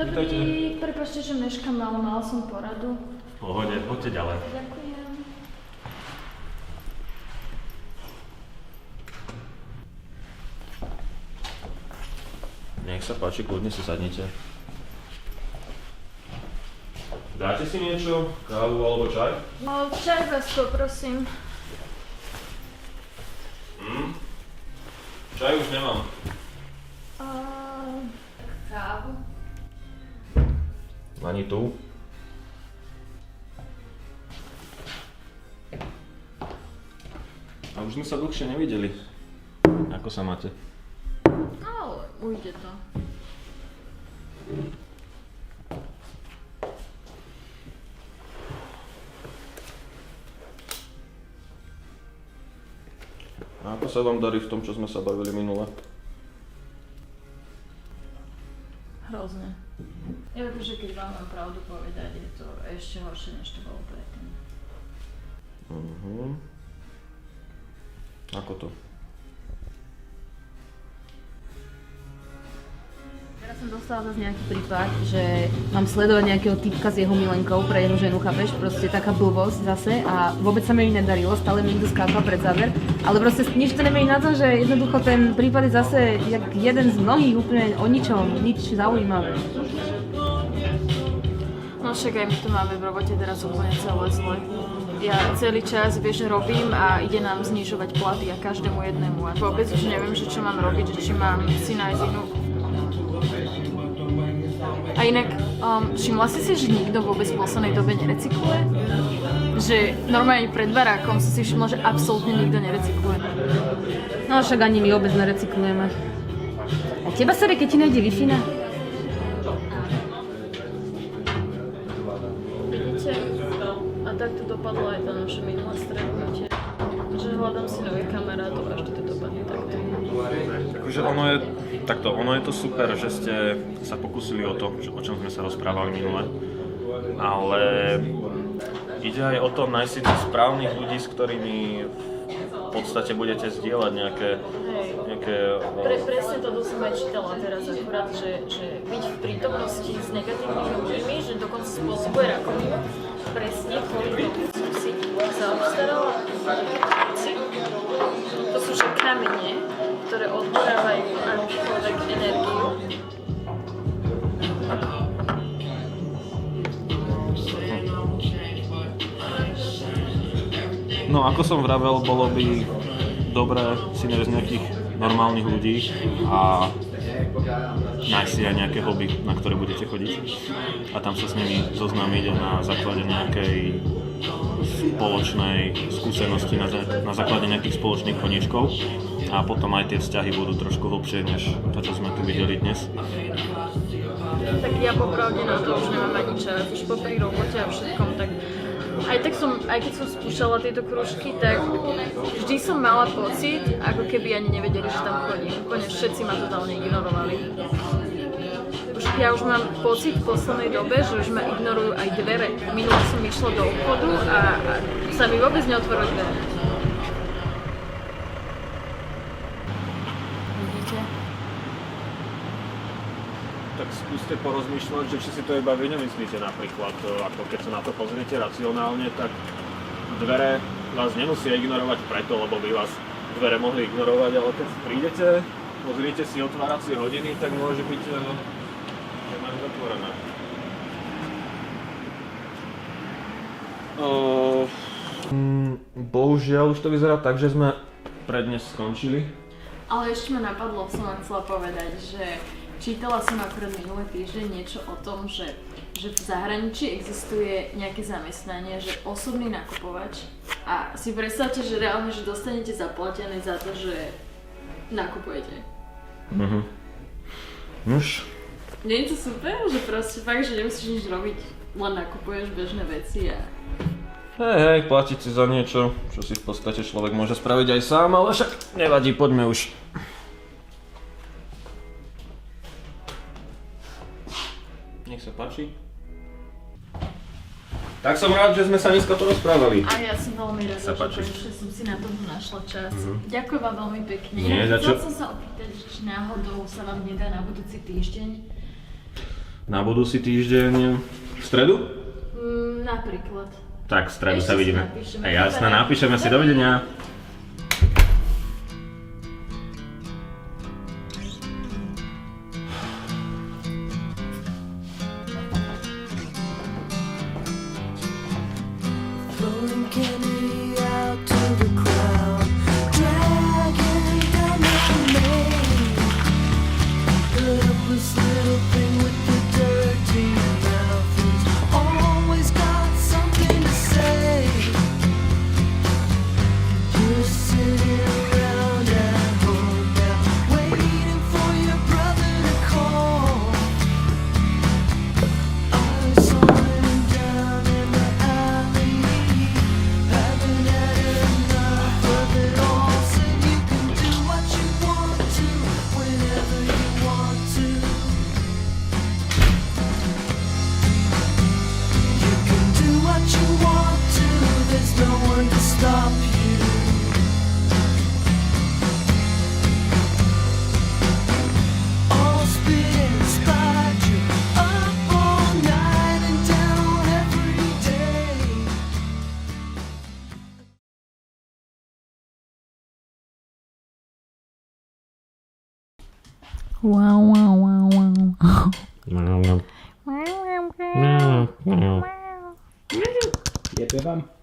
Dobrý, prepáčte, že meškam, ale mala som poradu. V pohode, poďte ďalej. Ďakujem. Nech sa páči, kľudne si sadnite. Dáte si niečo? Kávu alebo čaj? Čaj vás poprosím. Čaj už nemám. Kávu? Ani tu. A už sme sa dlhšie nevideli. Ako sa máte? Ale ujde to. A ako sa vám darí v tom, čo sme sa bavili minule? Hrozne. Ja viem, že keď vám mám pravdu povedať, je to ešte horšie, než to bolo predtým. Ako to? Teraz som dostala zase nejaký prípad, že mám sledovať nejakého typka s jeho milenkou pre jednu ženu, chápeš? Proste taká blbosť zase a vôbec sa mi nedarilo, stále mi niekto skákal pred záver. Ale proste nič to nemení na to, že jednoducho ten prípad je zase jak jeden z mnohých úplne o ničom, nič zaujímavé. No však aj my to máme v robote teraz úplne celé zle. Ja celý čas, vieš, robím a ide nám znižovať platy a každému jednému. A vôbec už neviem, že čo mám robiť, že či mám si nájsť inú. A inak, všimla si, že nikto vôbec v poslednej dobe nerecykluje? Že normálne pred barákom som si všimla, že absolútne nikto nerecykluje. No však ani my vôbec nerecyklujeme. A teba sa keď ti nájde Wi-Fi na? Vidíte? A takto dopadlo aj to naše minulé stretnutie. Že hľadám si nových kamarátov a vždy to dopadne takto. Takže ono je to super, že ste sa pokúsili o to, o čom sme sa rozprávali minule. Ale ide aj o to nájsť si tých správnych ľudí, s ktorými v podstate budete zdieľať nejaké... Presne toto som aj čítala teraz akurát, že byť v prítomnosti s negatívnymi ľuďmi, že dokonca spôsobuje rakovinu. Presne kvôli tomu som si zaobstarala veci. To sú že kamene, ktoré odborávajú akúkoľvek energiu. No ako som vravel, bolo by dobré si nájsť nejakých normálnych ľudí a nájsť si aj nejaké hobby, na ktoré budete chodiť a tam sa s nimi zoznámiť na základe nejakej spoločnej skúsenosti, na základe nejakých spoločných koníčkov a potom aj tie vzťahy budú trošku hlbšie než to, čo sme tu videli dnes. Tak ja popravde na to už nemám ani čas, už popri robote a všetkom, tak aj keď som spúšťala tieto krúžky, tak vždy som mala pocit, ako keby ani nevedeli, že tam chodím. Úplne všetci ma totálne ignorovali. Ja už mám pocit v poslednej dobe, že už ma ignorujú aj dvere. Minule som išla do obchodu a sa mi vôbec neotvorili dvere. Vidíte? Tak skúste porozmýšľať, že či si to iba vy nemyslíte napríklad, ako keď sa na to pozriete racionálne, tak dvere vás nemusia ignorovať preto, lebo by vás dvere mohli ignorovať, ale keď prídete, pozrite si otváracie hodiny, tak môže byť zatvorené. Bohužiaľ už to vyzerá tak, že sme pre dnes skončili. Ale ešte ma napadlo, som vám chcela povedať, že čítala som akorát minulý týždeň niečo o tom, že v zahraničí existuje nejaké zamestnanie, že osobný nakupovač a si predstavte, že reálne, že dostanete zaplatené za to, že nakupujete. Nuž. Nie je to super, že proste fakt, že nemusíš nič robiť, len nakupuješ bežné veci a... Hej, platiť si za niečo, čo si v podstate človek môže spraviť aj sám, ale však nevadí, poďme už. Nech sa páči. Tak som rád, že sme sa dneska porozprávali. A ja som veľmi rada, že konečne som si na to našla čas. Ďakujem vám veľmi pekne. Nie, za čo? Chcel som sa opýtať, či náhodou sa vám nedá na budúci týždeň. na budúci týždeň v stredu? Napríklad. Tak v stredu Ešte sa si vidíme. napíšeme. Jasné, napíšeme si, dovidenia. Throwing candy out to the crowd, dragging down the lane. The helpless little thing with the dirty mouth who's always got something to say. You're sitting around at home now, waiting for your brother to call. I saw him down in the alley, haven't had enough of it all. Said you can do what you want to, whenever you want to. You can do what you want to, there's no one to stop you. All spit and spite you, up all night and down every day. Ďakujem vám.